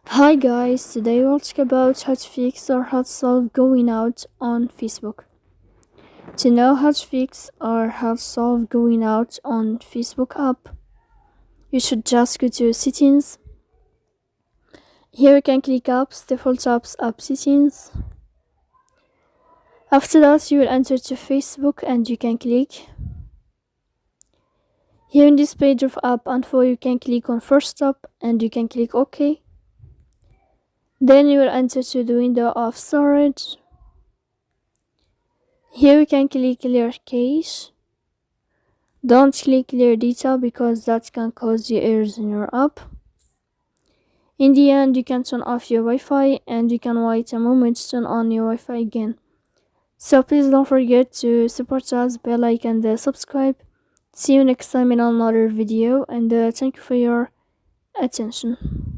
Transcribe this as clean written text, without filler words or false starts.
Hi guys, today we'll talk about how to fix or how to solve going out on Facebook. To know how to fix or how to solve going out on Facebook app, you should just go to settings. Here you can click apps, default apps, app settings. After that you will enter to Facebook and you can click. Here in this page of app info you can click on first app and you can click OK. Then you will enter to the window of storage. Here you can click clear cache. Don't click clear data because that can cause you errors in your app. In the end, you can turn off your Wi-Fi and you can wait a moment to turn on your Wi-Fi again. So please don't forget to support us, bell like and subscribe. See you next time in another video and thank you for your attention.